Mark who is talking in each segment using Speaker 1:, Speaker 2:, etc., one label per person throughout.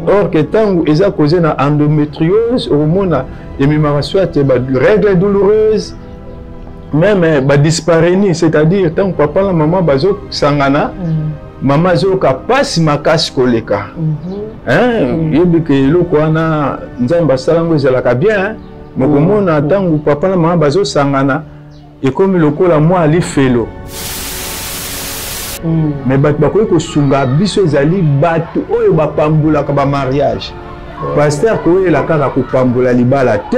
Speaker 1: Or que tant ils ont causé une endométriose, au moins il y a soit des règles douloureuses, même disparaître, c'est-à-dire tant que papa et maman bazo sangana, maman zo kapasi makasi koleka. Hein, yebi que lo kwana nzamba salango ezalaka bien, mais comment tant que papa et maman bazo sangana, et comme le kola moi ali felo. Mais bakoki kosunga biso ezali bato oyo bapambulaka ba mariage. Pasteur ko la kaka kopambola libala te.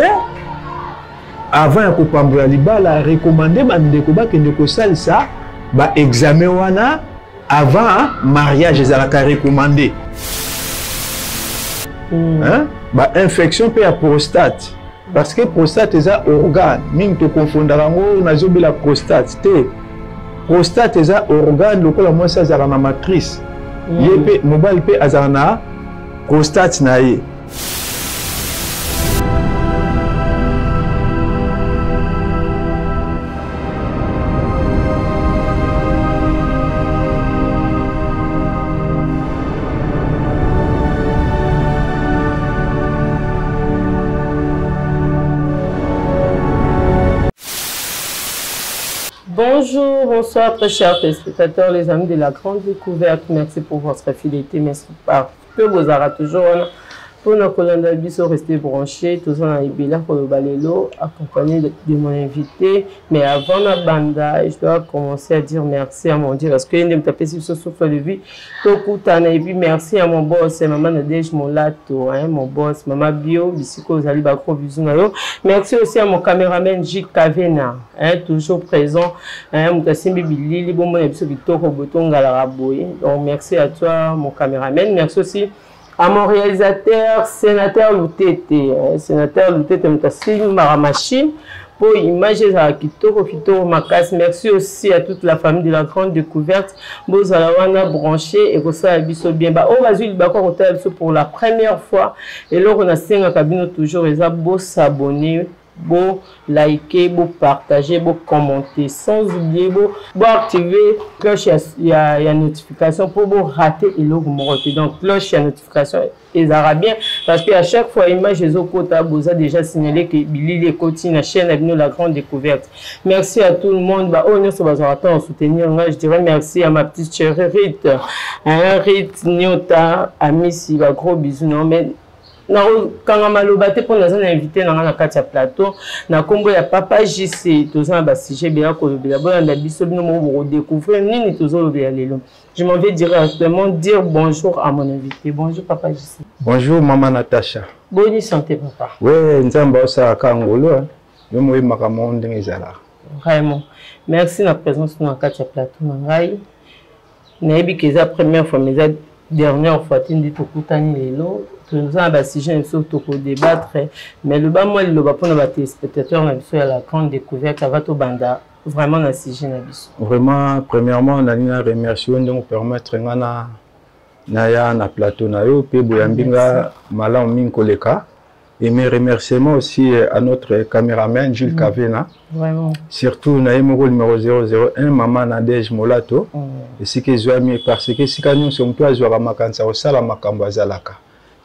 Speaker 1: Avant ya kopambola libala recommander bandeko bakende kosalisa ba examen wana avant mariage ezalaka recommandé. Hein? Ba infection pe ya prostate. Parce que prostate eza organe, mingi to confondara ngo nazobela prostate te. Prostate est un organe local moi ça zara na matrice. Yepé mobile pe azarna prostate na ye.
Speaker 2: Bonjour, bonsoir très chers téléspectateurs, les amis de la grande découverte. Merci pour votre fidélité, merci parce que vous aurez toujours pour nos colonnes biso rester branchés, tous en Ibila pour le balélo, accompagné de mon invité. Mais avant la banda, je dois commencer à dire merci à mon Dieu parce que je me taper sur ce souffle de vie. Et puis merci à mon boss, maman Nadège Molato, mon boss, maman Bio, Bissiko Zali Bakro Bizunayo. Merci aussi à mon caméraman J. Kavena, toujours présent. Mon Kassimbi Bilili, bon mon épisode Victor Boton Galaraboy. Donc merci à toi, mon caméraman. Merci aussi à mon réalisateur, sénateur Loutete, sénateur Loutete Mtassi Maramachi, pour imager à Kitoko Fito Makas. Merci aussi à toute la famille de la grande découverte. Bozalawana branché et que ça a bien. On va jouer le hôtel pour la première fois. Et là, on a 5 cabines toujours. Et ça, beau s'abonner, beau liker, beau partager, beau commenter. Sans oublier, beau activer cloche, il y a notification pour vous rater et là, vous me retenez. Donc, cloche, il y a notification. Et ça va bien parce qu'à chaque fois, image des Okota, vous a déjà signalé que Billy les Côtes, la chaîne avec nous la grande découverte. Merci à tout le monde. Bah, on se va attendre soutenir. Je dirais merci à ma petite chérie Rite. Rite Nyota, Amissi, gros bisous. Non, mais quand on m'a lobaté pour nous inviter dans la carte plateau, na combo ya papa JC, tous en bas sujet bien qu'on bien bon on a biso nous redécouvrir ni toujours le lelo. Je m'en vais directement dire bonjour à mon invité. Bonjour papa JC.
Speaker 1: Bonjour maman Natacha.
Speaker 2: Bonne santé papa.
Speaker 1: Ouais, nzamba sa kangolo. Yo moi makamo ndengezala.
Speaker 2: Vraiment. Merci la présence dans la carte plateau nangai. Naebi que la première fois mais la dernière fois tu dis tout kutani lelo. Nous avons un sujet surtout pour débattre, mais le bas moi le bas pour nos téléspectateurs on a vu à la grande découverte à Vato Banda vraiment un sujet n'abus.
Speaker 1: Vraiment premièrement on a une remerciement de nous permettre ngana naya na plateau na yo pe boyambinga mala min koleka et mes remerciements aussi à notre caméraman Jules Kavena.
Speaker 2: Vraiment.
Speaker 1: Surtout na numéro 001 maman Nadège Molato et ce que je mis parce que si quand nous sommes pas jouer makansa au sala makambo azalaka.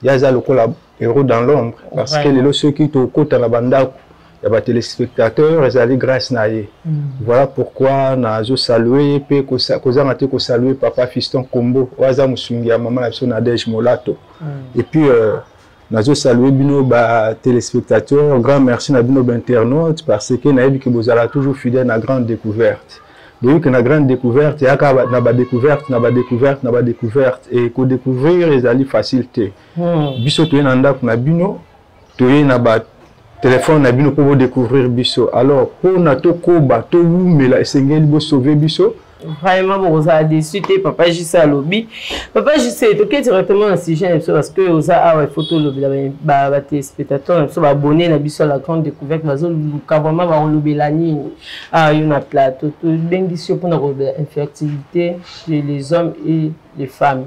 Speaker 1: Il y a le héros dans l'ombre parce que les ceux qui sont côté la banda il y a des téléspectateurs ils allaient grâce naïe. Voilà pourquoi nous saluer pe ko saluer papa fiston Kombo waza musungia maman la Nadège Molato. Et puis nous saluer bino ba téléspectateurs grand merci na bino internautes parce que naïbi que vous allez toujours fidèle à grande découverte. Donc, que la grande découverte, il y a une découverte, une découverte, et qu'on découvrir les alliés facilité. Biso tu es dans la bino, tu es dans le téléphone bino pour découvrir biso. Alors, pour notre koba, tout mais la essayez de sauver biso.
Speaker 2: Vraiment, vous avez déçu, papa JC à lobby. Papa JC, tu es directement dans le sujet parce que vous avez des photos de téléspectateurs, vous abonné à la grande découverte, vous avez vraiment lobby l'année à une plateau. Tu es bien déçu pour l'infertilité chez les hommes et les femmes.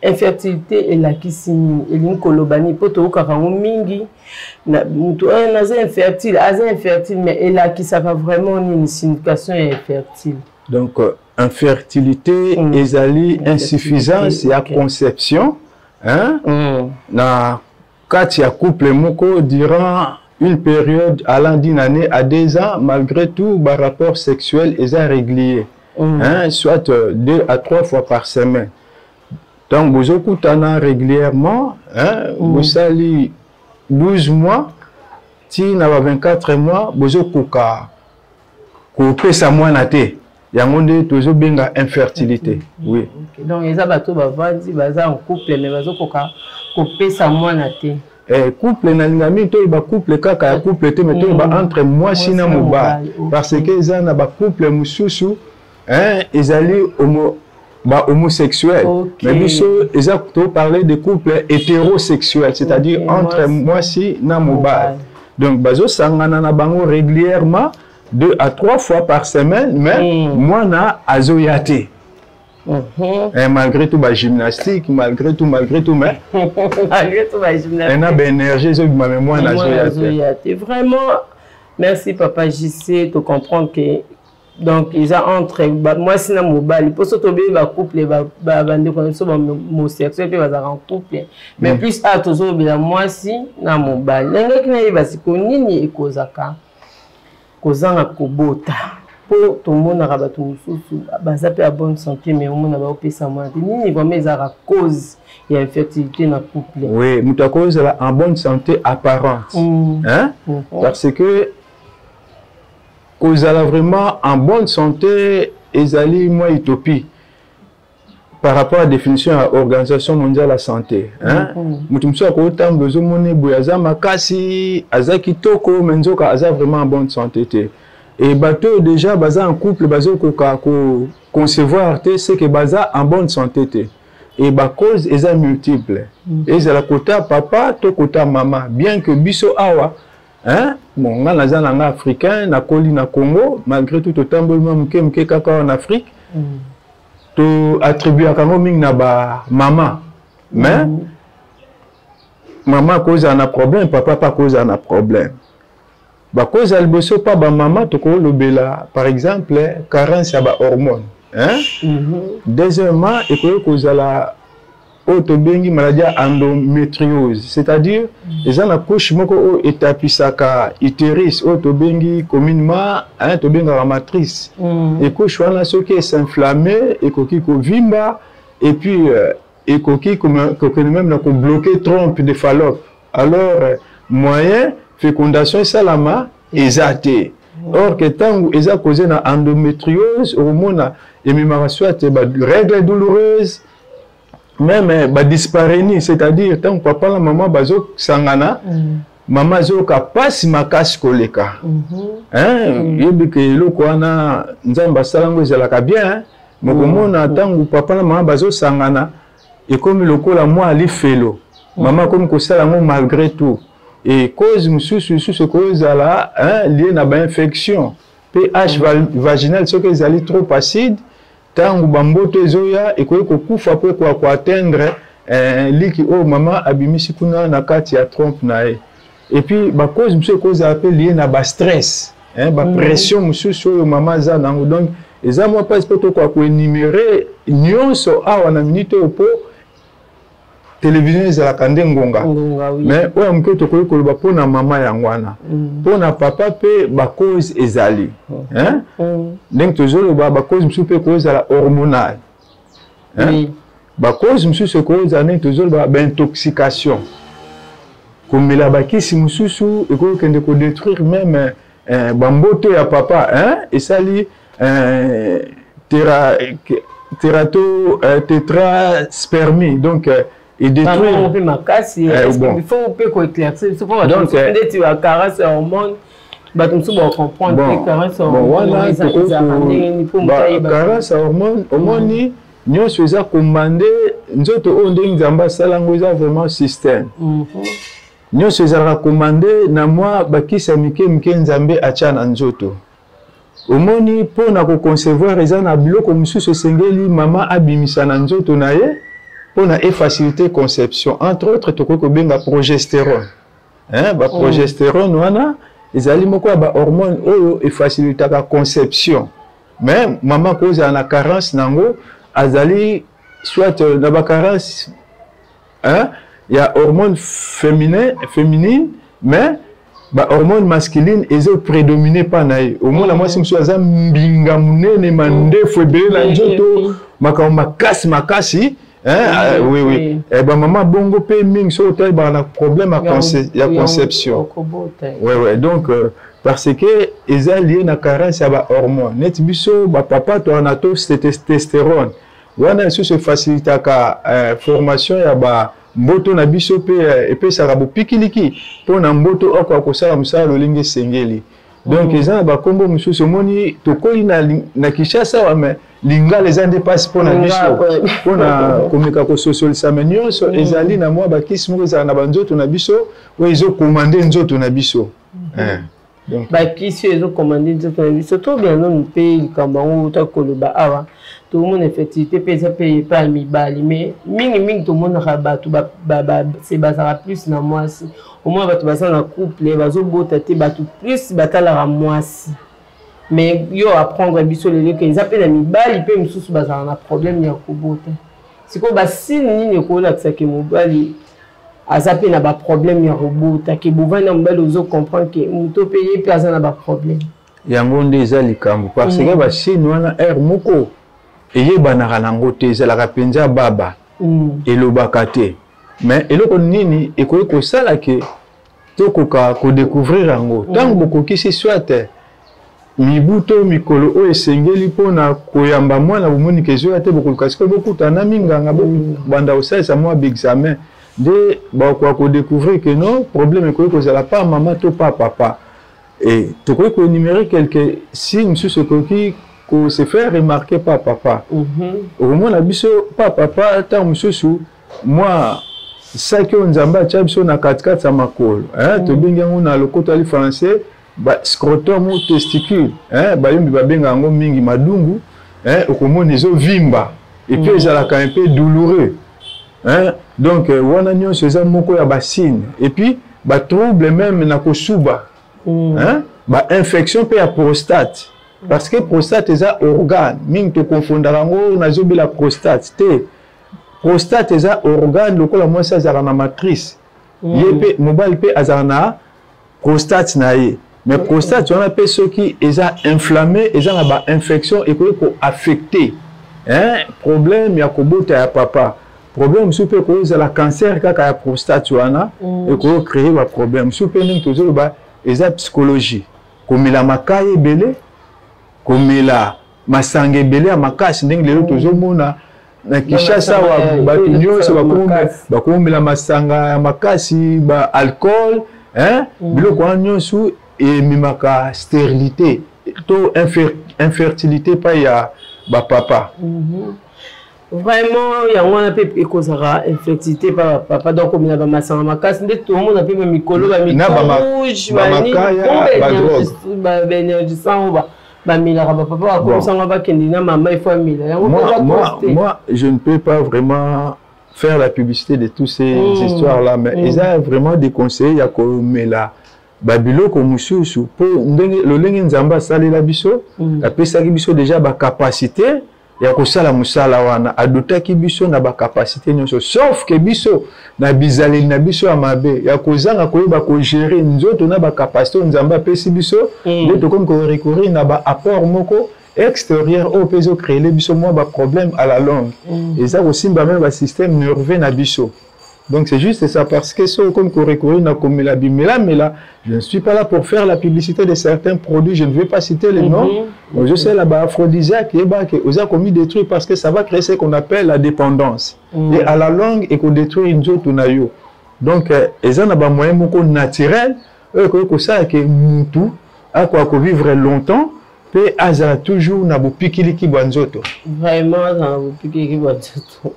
Speaker 2: Infertilité et la kissini et l'incolobani poto karango mingi na mutu naza infertile mais et la qui ça va vraiment une signification infertile.
Speaker 1: Donc infertilité, ezali insuffisance ya conception, hein? Na quatre ya couple moko durant une période allant d'une année à 2 ans, malgré tout, par rapport sexuel est régulier, hein? Soit 2 à 3 fois par semaine. Donc, vous écoutez régulièrement, hein? Vous salez 12 mois, si vous avez 24 mois, vous écoutez ça moins naté. Il y a un monde toujours bien infertilité. Oui.
Speaker 2: Donc, les abattus en couple, mais vous écoutez ça moins naté.
Speaker 1: Couple na ngami to ba couple kaka couple te meto ba entre moi sina moba parce que ça na ba couple mususu hein ezali homosexuel mais biso exacto parler de couple hétérosexuel c'est-à-dire entre moi si na moba donc bazo sangana na bango régulièrement 2 à 3 fois par semaine mais moi na azoyate. Malgré tout, gymnastique, malgré tout, mais. Malgré tout, gymnastique. Elle a une énergie, ma mémoire,
Speaker 2: vraiment, merci, Papa JC, de comprendre que. Donc, ils ont entre. Moi, c'est un mobile. Il faut s'autober, couple, homosexuel, puis en couple. Mais plus à toujours, moi, si, un mobile. Il y a des gens qui ont Kobota. Pour tout le monde a à bonne santé, mais au monde a pas ça moins. Ni vraiment à cause il y a infertilité dans le couple.
Speaker 1: Oui, mais à cause en bonne santé apparente, hein? Parce que cause là vraiment en bonne santé, ezali moi utopie par rapport à la définition de l'Organisation mondiale de la santé, hein? Mutumso akota mbezo mone boyaza makasi azaki toko menzoka aza vraiment en bonne santé. Et bateau déjà baza en couple bazo ko concevoir c'est que baza en bonne santé et ba cause est multiple et c'est la côté papa to côté maman bien que biso awa hein bon nga naza na africain na koli na Congo malgré tout totambolement mke kaka en Afrique to attribuer kango ming na ba maman mais maman cause un problème papa pas cause un problème. Cause alboso pas ba maman to ko lobela par exemple carence ya ba hormone hein deuxièmement et ko cause la autobengi maladie endométriose c'est-à-dire les ana couche moko etapisaka utérus autobengi communément hein to benga matrice et couche wana soki s'inflammer et koki ko vimba et puis et koki comme même na ko bloquer trompe de Fallope alors moyen fécondation salama ezate or que tant eza causé na endométriose hormone et même soit règles douloureuses même dispareni c'est-à-dire tant papa la maman bazo sangana maman zo ka passe makasi koleka hein yebi ke loko wana nzamba salango ezalaka bien mokomona tangu papa la maman bazo sangana et comme lokola moi ali felo maman comme ko salango malgré tout. Et cause ce cause là hein lié à l'infection pH vaginal ce que ils allaient trop acide tant ou bamboto ezoya et ko kufa pour atteindre liki oh maman abimisi kuna na kati ya trompe nae et puis ba cause monsieur cause appelle lié na ba stress hein ba pression monsieur sur maman za nango donc eza moi pas peut ko énumérer nyonso awa na minute opo télévision ezalaka nde ngonga mais oyo moke tokoki koloba mpona mama yango wana mpona papa mpe bacause ezali ndenge tozoloba bacause mosusu mpe kozala hormonale bacause mosusu ekozala ndenge tozoloba baintoxication komela bakisi mosusu ekokende kodétruire même bamboto ya papa esali tétraspermie donc et détruire.
Speaker 2: Il faut qu'on éclaircisse. Il faut que tu as caresse hormone.
Speaker 1: Caresse hormone, hormone, nous faisons commander. Nous avons vraiment système. Nous faisons recommander. Na moi, bakisa mike nzambe achana nzoto. Hormone pour na concevoir les ana biloko mususu sengeli mama abimisa na nzoto na ye. On a facilité conception entre autres toko ko benga progestérone hein ba progestérone wana ezali moko ba hormone oyo e facilité la conception mais maman cause à la carence nango azali soit dans la carence hein il y a hormones féminines mais ba hormone masculine ezo prédominer pa nae au moins la moi si monsieur aza mbinga munene mande febele na njoto makasi hein oui et ba maman bongo pe ming so tel ba na problème à conception oui donc parce que eza lié na carence ya ba hormone net biso ba papa to na to testostérone wana so se facilite ka formation ya ba mboto na biso pe epesaka bopikiliki mpona mboto oko akosala mosala lolingi esengeli donc eza na bakombo mosusu omoni tokoyi na Kinshasa wame lingala eza nde mpasi mpona biso mpona komeka kososiolisa me nyonso ezali na mwa bakisi moko ezala na banzoto na biso oyo ezokomande nzoto na biso
Speaker 2: bakisi oyo ezokomande nzoto na biso to biano mpe likambo yango takoloba awa tout le monde effectivité peut pas mibali mais mingi tout le monde rabattu c'est bazara plus na moi si au moins batu basa na couple bazo bota te batu plus batala ra moi si mais yo apprendre biso les que ils appellent mibali pe mususu bazara na problème ya kobota siko basi nini ko la que mobali azape na ba problème ya robota ke bovana mbali ozo comprendre que muto payer pe azana ba problème
Speaker 1: yango nde eza likambo parce que basi wana moko eye banaka nango te ezalaka mpenza baba elobaka te mais eloko nini ekoki kosala ke tokoka kodécouvrir yango ntango bokokisi soit mibu to mikolo oyo esengeli mpona koyamba mwana bomonike ezoya te bokoka sikoyo bokutana minganga banda kosalisa mwa baexamen nde bakoka kodécouvrir ke non problème ekoki kozala pa mama to pa papa et tokoki koénumérer quelques signes mosusu ekoki ko se faire remarquer par papa. Au moment la biso papa tant mususu moi ça que on zamba tchabso na 4 sa makolo hein to benga ngona lokoto ali français ba scrotum ou testicule hein ba yombi ba benga ngo mingi madungu hein okomona ezo vimba et puis ça la un peu douloureux hein donc wana nyonso eza moko ya basine et puis ba trouble même na kosuba hein ba infection pe ya prostate. Parce que prostate est un organe. Ming te confondra ngo na zobi la prostate. Te prostate est un organe lokola moi ça zara na matrice. Yepe mobile pe azana prostate na ye. Mais prostate on appelle ceux qui est inflammé, est na ba infection et ko affecté. Hein problème ya kobota ya papa. Problème super ko la cancer kaka ya prostate wana et ko créer ba problème. Super ning to zo ba eza psychologie. Comme la makaye belé comme la masange belé à makasi ndenge lelo tozomona na Kinshasa wa batu nyonso bakombe la masanga ya makasi ba alcool hein biloko nyonso et mimaka stérilité to infertilité pa ya ba papa
Speaker 2: vraiment ya ngona pe ekozara infertilité pa papa donc comme na ba masanga makasi nde tout le monde a pe mikolo ba rouge ba makaya ba drogue ba énergisant moi,
Speaker 1: je ne peux pas vraiment faire la publicité de toutes ces histoires-là, mais ils ont vraiment des conseils à comme la babilo comme mususu pour le lengi nzamba sali la biso, la pesa ki biso déjà ba capacité ya kosala musala wana adotaki biso na ba capacité nyonso sauf que biso na bizali na biso amabe ya kozanga koyeba ko gérer nzoto na ba capacité nzamba pesi biso ndoto comme ko recourir na ba apport moko extérieur au peso créer les biso moi ba problème à la longue et ça aussi même ba système nerveux na biso. Donc c'est juste ça parce que c'est comme recourir na comme la bimela mais là je ne suis pas là pour faire la publicité de certains produits, je ne vais pas citer les noms. Je sais là-bas aphrodisiaque et bah que vous avez commis des trucs parce que ça va créer ce qu'on appelle la dépendance. Et à la longue et qu'on détruit une autre nayo. Donc ils ont un moyen beaucoup naturel que ça que mutu à quoi vivre longtemps. Pe aza toujours na bopikiliki banzoto.
Speaker 2: Vraiment na bopikiliki banzoto.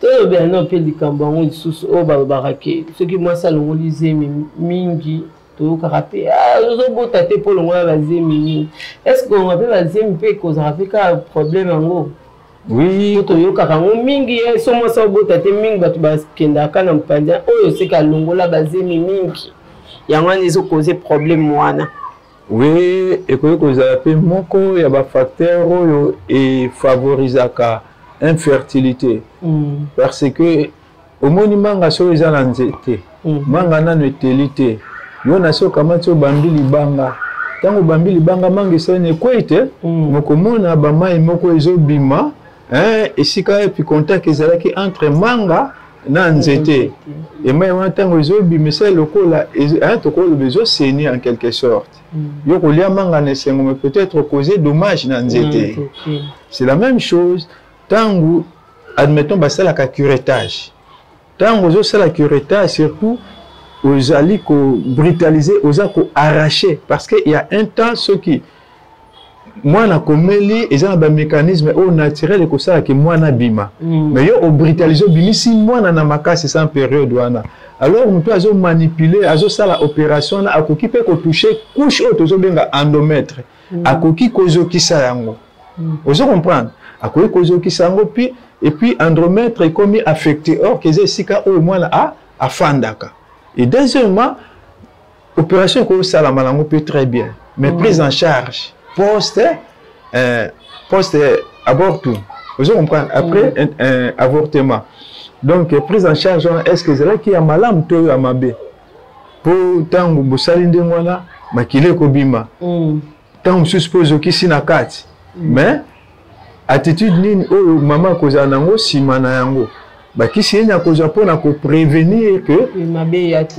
Speaker 2: Tout bien non pe likambo ngo lisusu o barake. Ce qui moi ça le lisé mingi to karape. Ah zo bota te pour longa bazé mingi. Est-ce qu'on appelle bazé pe cause rafika problème ngo?
Speaker 1: Oui,
Speaker 2: to yo karango mingi so mo ça bota te mingi batu baskenda kana mpanja oyo se ka longola bazé mingi. Yango nezo causer problème wana.
Speaker 1: Oui, et que vous avez moko, il y a des facteurs qui favorisent la infertilité. Parce que, au monument, il y a des gens manga na neutralité. Yo na so kama tso bambili banga. Tango bambili banga mangi sene kwete, mokomona ba mai moko ezobima, esika et puis contact ezalaki entre manga na nzete. Et mai wana tango ezobima c'est lokola tokolo bezo saigner en quelque sorte. Yo kolia manga na sengo mais peut-être causer dommage na nzete. C'est la même chose tango admettons ba sala ka curettage. Tango zo sala curettage surtout aux alliés brutaliser, aux alliés arracher, parce qu'il y a un temps ceux qui moi na komeli ils ont un mécanisme au naturel que ça que moi na bima mais yo au brutaliser bimi si moi na makasi sans période wana alors on peut azo manipuler azo ça la opération na akoki pe ko toucher couche auto zo benga endomètre akoki kozo kisa yango vous comprendre akoki kozo kisa yango puis et puis endomètre est comme affecté or que c'est sika au moins a afandaka. Et deuxièmement, l'opération que ça la malango peut très bien, mais prise en charge post-avortum. Vous comprenez? Après avortement. Donc, prise en charge, est-ce que c'est là qu'il y a malam to à mabé? Pour tant que vous salez de moi, makile kobima. Tant que vous supposez qu'il y a quatre. Mais, attitude ni maman cause anango si manango. Bah, qui s'y est à cause pour prévenir que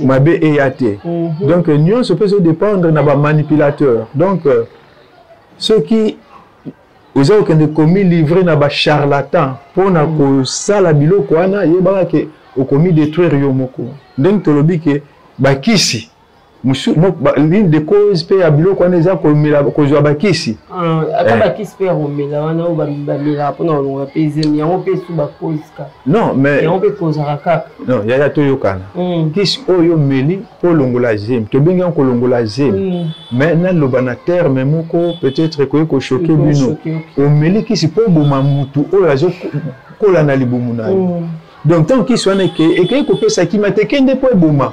Speaker 1: mabé est athée. Donc, nous, ça peut se dépendre de manipulateur. Donc, ceux qui ont commis livré na charlatan pour que ça la bilo kwana yeba ke au commis détruire yomoko. Donc, tu le dis que bah kisi l'une des causes peut à bilo kwana za ko mila ko zo ba kisi.
Speaker 2: Aka kisi pe romela wana o ba mila pour na peze mi on peut sous ba cause ka.
Speaker 1: Non, mais
Speaker 2: on peut cause raka.
Speaker 1: Non, ya to yokana. Kisi oyo meli pour longola zem. To benga ko longola zem. Mais na lobana terme moko peut-être ko choquer bino. O meli kisi po boma mutu oyo azo kola na libumu na. Donc tant qu'il soit né et que ko pesa ki matekende po boma.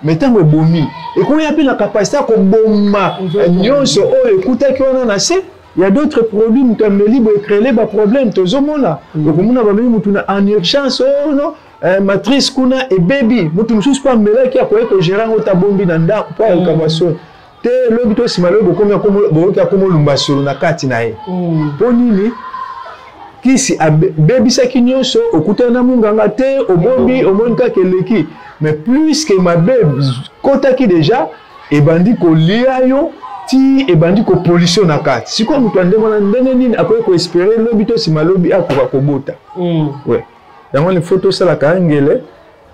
Speaker 1: Mais tant que bomi et qu'on y a la capacité qu'on bomba nyonso oh écoutez qu'on en a assez il y a d'autres produits nous t'as libre et créer les problèmes tous au monde là donc on a besoin mutuna en urgence oh non matrice kuna et baby mutu msusu pas mbele qui a quoi que gérant au tabombi nanda pas le kabaso te lobito simalo bokomia comme lumbasolo na kati na e ponini kisi baby sakinyonso okuta na munganga te obombi omonka keleki. Mais plus que ma bébé, quand qui déjà, et bandit ko liayo, ti et bandit ko pollution na carte. Si comme tu as demandé, après ko espérer l'obito si malobi a ko kobota. Ouais. Dans les photos ça la kangele,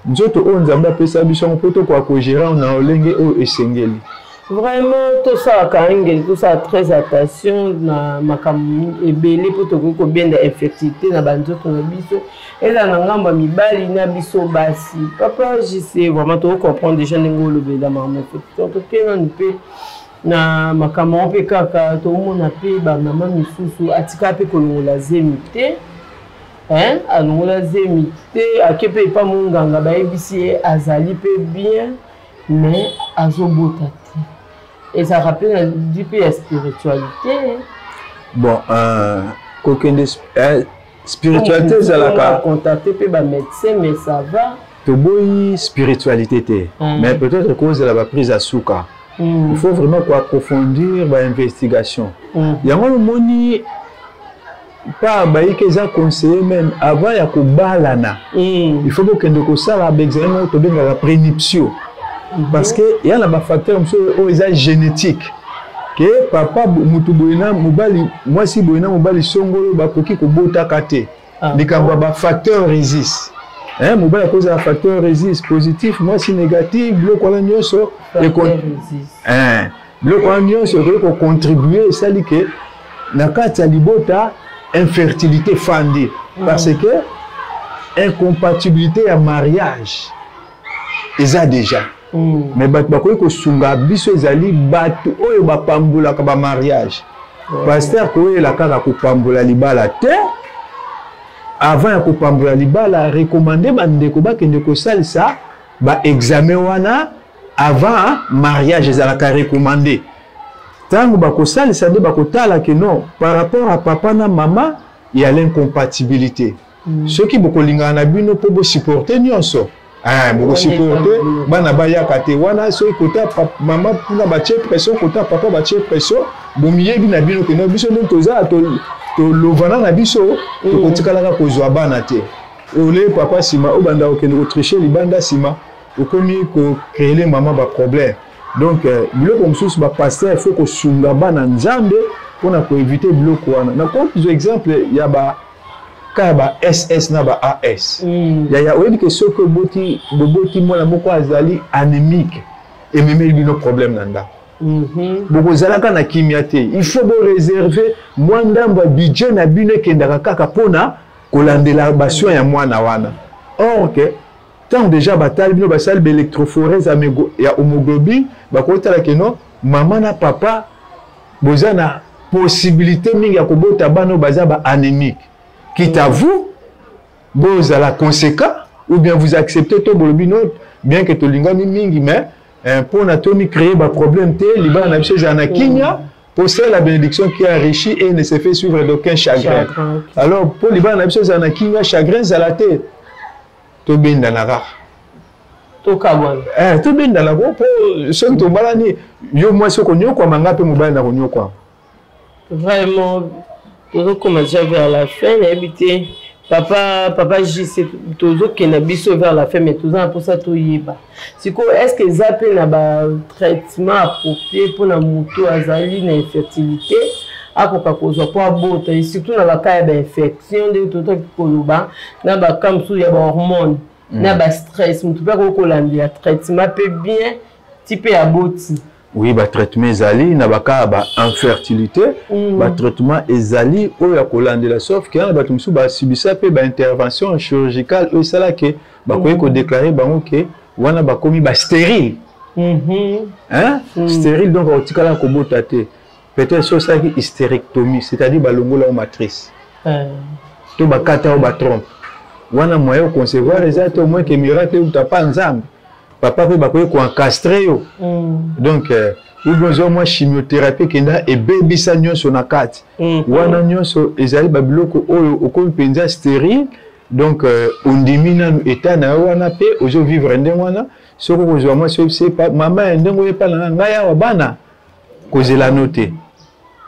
Speaker 1: nzoto on zamba pesa biso photo ko gérer on a olenge o esengeli.
Speaker 2: Vraiment tout ça kangele, tout ça très attention na makam ebele pour to ko bien d'infectité na banzoto na biso. Et là, on a mibali na biso basi. Papa, je sais vraiment tout comprendre déjà n'engolo beda maman. Donc que on peut na makama on peut kaka tout le monde a payé ba maman misusu atika pe kolongola zemite. Hein? Alongola zemite akepe pas munganga ba ebisi azali pe bien mais azobota. Et ça rappelle du peu la spiritualité.
Speaker 1: Bon, spiritualité c'est la
Speaker 2: contacter pe ba médecin mais ça va
Speaker 1: to boy spiritualité mais peut-être cause de la prise à souka il faut vraiment quoi approfondir ba investigation yango le moni pas ba ikeza conseiller même avant ya ko balana il faut que ndeko sala ba examen to benga la prénuption parce que il y a ba facteur monsieur génétique que papa mutu boina mobali moi si boina mobali songolo bakoki ko bota kate likamba ba facteur résiste hein mobali cause la facteur résiste positif moi si négatif bloko la nyonso et bloko la nyonso ko contribuer ça li que na kati ya libota infertilité fandi parce que incompatibilité à mariage eza déjà. Mais bakoy ko sunga biso ezali batu oyo bapambula ka ba mariage. Pasteur ko la kaka ko pambula libala te. Avant ya ko pambula libala recommander bandeko bakende ko salisa ba examen wana avant mariage ezalaka recommandé. Tango bakosali ça de bakotala que non par rapport à papa na maman il y a l'incompatibilité. Ceux qui beaucoup lingana na bino po supporter nyonso. Ah beaucoup supporter bana baya kate wana so côté maman puna ba tie pression côté papa ba tie pression bomiye bi na bino que non biso donc toza to lovana na biso to kotikala ka kozwa bana te. Ole papa sima obanda okende ko tricher libanda sima okomi ko créer les maman ba problème. Donc biloko mosusu ba passer il faut ko sunga bana nzambe pour éviter biloko wana. Na comme exemple ya ba Kaba SS na ba AS. Ya oui que ce que boti mwana moko azali anémique et même il no problème nanda. Boko zalaka na kimia te. Il faut réserver mwanda ba budget na bino kendaka kaka pona kolandela basio ya mwana wana. Or que tant déjà batali bino basali électrophorèse ya hémoglobine bakotala que non maman na papa bozana possibilité mingi ya kobota bano baza ba anémique. Quitte à vous, vous à la conséquence, ou bien vous acceptez tout bolobino, bien que tout l'ingami mingi, mais pour n'atomi créer un problème, liban n'a pas en Kenya, pour ça la bénédiction qui est enrichie et ne se fait suivre d'aucun chagrin. Alors pour liban n'a pas en Kenya, chagrin à la tête, tout bien dans la rare. Tout bien dans la rare. Pour ceux qui ont balani, yo moi ce qu'on y a quoi manga peut mobile na konyo quoi.
Speaker 2: Vraiment. Toujours commencer vers la fin, habité papa J toujours qui n'a biso vers la fin mais toujours pour ça tout y ba. Est-ce que ça peut na traitement approprié pour la moto azali na infertilité à cause pour abota et surtout dans la cas d'infection de tout koloba na ba comme sous ya hormones na ba stress mutu pas ko landia traitement peut bien type aboti.
Speaker 1: Oui, bah traitement ezali na baka ba infertilité, bah traitement ezali o ya kolandela sauf que ba tumsu ba subisa pe ba intervention chirurgicale o sala ke ba ko déclarer bango ke wana ba komi ba stérile. Hein? Stérile donc o tikala ko botate. Peut-être sur ça qui hystérectomie, c'est-à-dire ba longola matrice. To ba kata o ba trompe. Wana moyen concevoir les autres au moins que miracle ou ta pas nzambe. Papa peut bakoye ko encastrer yo. Donc ou besoin moi chimiothérapie kenda et baby sa nyonso na kati. Wana nyonso ezali ba biloko oyo okomi penza stérile. Donc ondimina no état na wana pe ozo vivre ndenge wana soko kozwa moi c'est pas maman ndenge pas na ngaya wa bana kozela noter.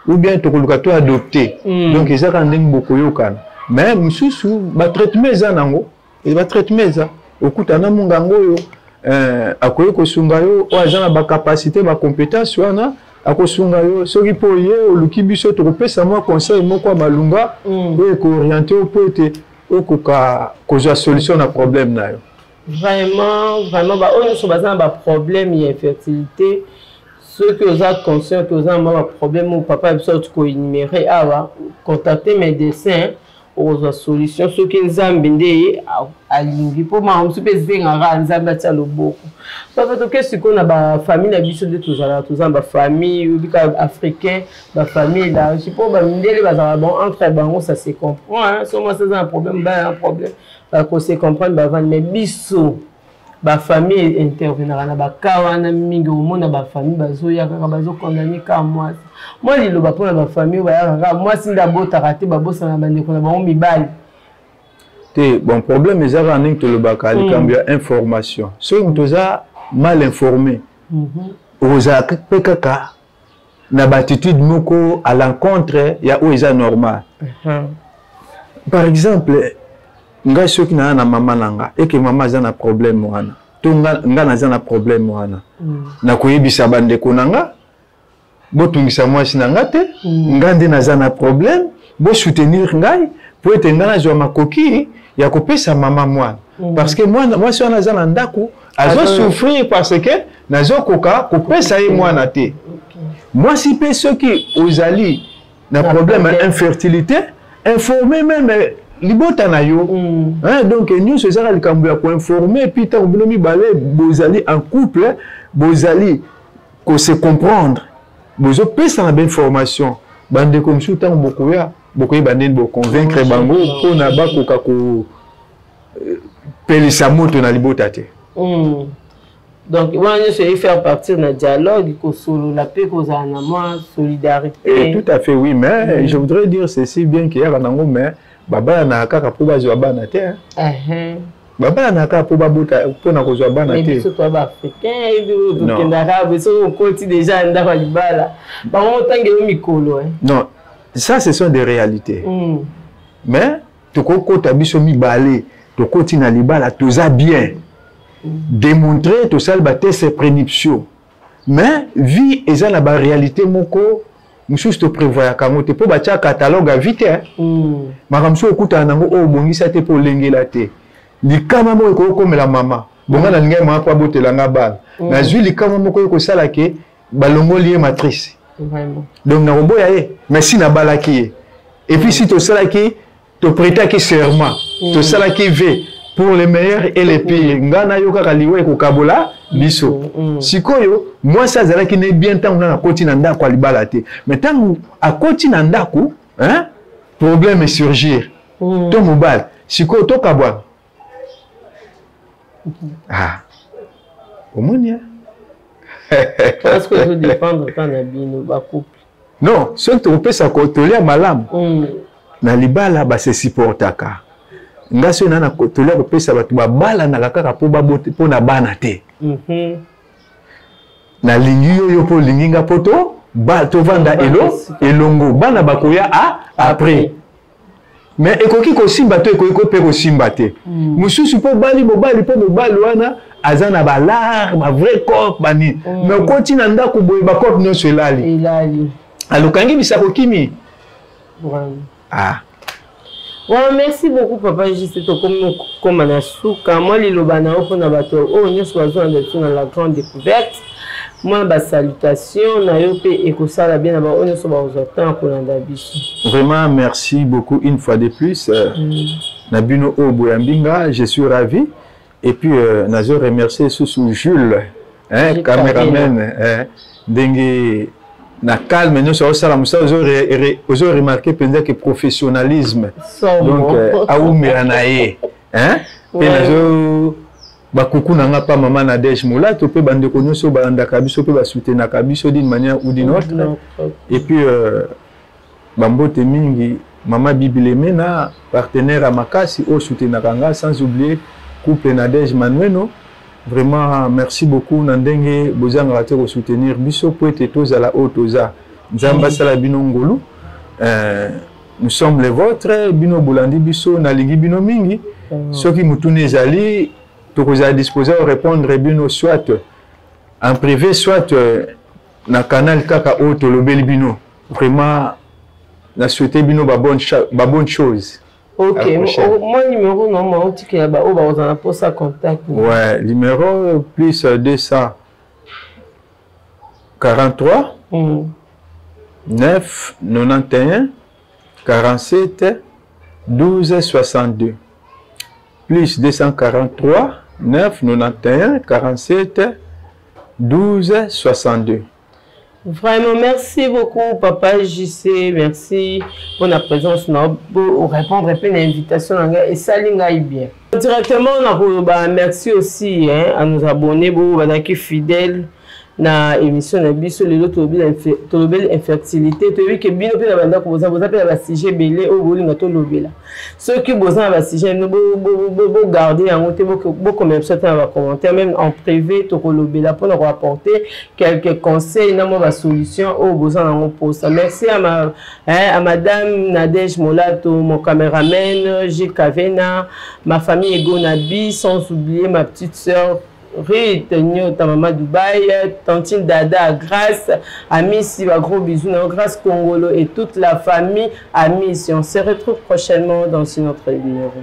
Speaker 1: Ou bien to koluka to adopter. Donc ezaka ndenge bokoyo kana. Mais mususu ba traitement za nango et ba traitement za okutana mungango yo akoye kosunga yo o agent na ba capacité ba compétence wana akosunga yo soki po ye oluki biso to kopesa moi conseil moko malunga et ko orienter au pote okoka kozwa solution na problème na yo.
Speaker 2: Vraiment ba on so bazana ba problème ya infertilité ceux que vous êtes conscients que vous avez un problème ou papa biso to ko énumérer awa contacter médecin aux solutions ce qui nous a bindé à l'ingi pour moi on se peut dire en ranzamba tsa loboko papa to qu'est-ce qu'on a ba famille na biso de tous en ba famille ou bika africain ba famille là je sais pas ba mindele ba bon entre bango ça se comprend hein so moi c'est un problème ba qu'on se comprendre ba van mais biso ba famille intervenir na ba kawana mingi au monde ba famille bazo ya kaka bazo condamner ka moi li loba pour la famille ba ya moi si ndabota raté ba bossa na bande ko na ba mibali
Speaker 1: te bon problème ezaka ning to loba ka likambia information so mtoza mal informé oza pekaka na attitude moko à l'encontre ya oza normal par exemple nga soki na mama nanga et que mama za na problème wana to nga na za na problème wana na koyebisa bande ko nanga botungisa mwasi nanga te nga nde na za na problème bo soutenir ngai po ete nga na zwa makoki ya kopesa mama mwana parce que moi si on a za na ndako azo souffrir parce que nazo koka kopesa ye mwana te moi si pe ceux qui ozali na problème infertilité informer même libota na yo hein donc nous c'est ça likambo ya ko informer puis tant bonomi balé bozali en couple bozali ko se comprendre bozo pesa na bonne formation bande comme sous tant bokoya bande bo convaincre bango ko na bakoka ko pelisa moto na libota te
Speaker 2: Donc, moi, je vais faire partir d'un dialogue, la paix, solidarité.
Speaker 1: Tout à fait, oui, mais je voudrais dire ceci bien qu'il y a un angle, mais Baba n'a qu'à pouvoir jouer à Banate. Baba n'a qu'à pouvoir jouer à Banate.
Speaker 2: Mais ce soit africain, déjà
Speaker 1: non, ça ce sont des réalités. Mais tu as biso mi balé, tu continues à libala, tu as bien démontrer tout ça, c'est prédiction. Mais vie est dans la réalité, moko, monsieur te prévoit quand tu peux bâtir catalogue à vite. Madame so okuta nango o bongi ça te pour lengela te. Li kama mo ko comme la maman. Bonga na ngai ma pa botela nga bal. Na zui li kama mo ko sala ke balongo lié matrice.
Speaker 2: Vraiment.
Speaker 1: Donc na rombo ya e, mais si na balaki. Et puis si to sala ki to prêter ki serment, to sala ki ve pour les meilleurs et les pires. Ngana yo kaka liwe ko kabola biso. Sikoyo moi ça zala ki ne bien tant na koti na ndako alibala te. Mais tant à koti na ndako, hein, problème est surgir. To mobile, sikoyo to kabwa. Ah. Omonia.
Speaker 2: Parce que je dépendre quand na bino ba couple.
Speaker 1: Non, si on peut ça kotolia malam. Na libala ba se supportaka. Ngaso na kotolia ko pesa batu ba bala na kaka po ba bote po na bana te. Na lingi yo po linginga poto ba to vanda elongo bana bakoya après. Mais ekoki ko simba to ekoki ko pe ko simba te. Mususu po bali mobali po mobali wana azana balar ba vrai corps bani. Mais continue nda ko boye ba corps no selali.
Speaker 2: Elali.
Speaker 1: Alukangi bisako kimi. Ah.
Speaker 2: Bon, merci beaucoup papa, juste comme Anasuka. Moi les lobana pour na bato oh nous soyons dans la grande découverte. Moi ba salutation na yo pe ekosala bien na on so ba ozotan ko landa biso.
Speaker 1: Vraiment merci beaucoup une fois de plus. Nabino Oboyambinga, je suis ravi et puis nazo remercier sous Jules hein caméraman dengue na calme nous sur ça vous avez remarqué peut-être que professionnalisme donc aoumiranaye hein et nazo bakuku nanga pa maman Nadège Moula to pe bande ko nyonso ba ndaka biso pe ba soutenir ka biso d'une manière ou d'une autre et puis bambote mingi maman Bibilemena partenaire à Makasi au soutenir kanga sans oublier couple Nadège Manueno. Vraiment, merci beaucoup. Nandenge, bozang raté au soutenir. Biso poete toza la otoza. Nzamba sala bino ngolu. Nous sommes les vôtres. Bino bolandi biso nalingi bino mingi. Ceux qui mutune zali, tokoza disposer à répondre bino soit en privé, soit na canal kaka oto lobeli bino. Vraiment, na souhaité bino ba bonne chose.
Speaker 2: Ok, mon numéro normalement tu que là-bas, on a pour ça contact.
Speaker 1: Ouais, numéro plus 243 9 91 47 12 62 plus 243 9 91 47 12 62.
Speaker 2: Vraiment, merci beaucoup, Papa JC. Merci pour la présence. Pour répondre à l'invitation. Et ça, bien. Directement, merci aussi à nos abonnés, qui fidèles. Na émission na biso lelo tolobela infertilité to wi ke bino pe na banda ko boza pe ba sujet belé o boli na to lobela ceux qui boza ba sujet no bo garder en côté bo comme ça dans les commentaires même en privé to ko lobela pour nous apporter quelques conseils na mo ba solution o boza na mon poste. Merci à madame Nadège Molato, mon caméraman, J Kavena, ma famille Ego Nabi, sans oublier ma petite sœur Rite, ta maman Dubaï, Tantine Dada, Grâce, Amis, gros bisous, Grâce Congolo et toute la famille Amis. On se retrouve prochainement dans une autre numéro.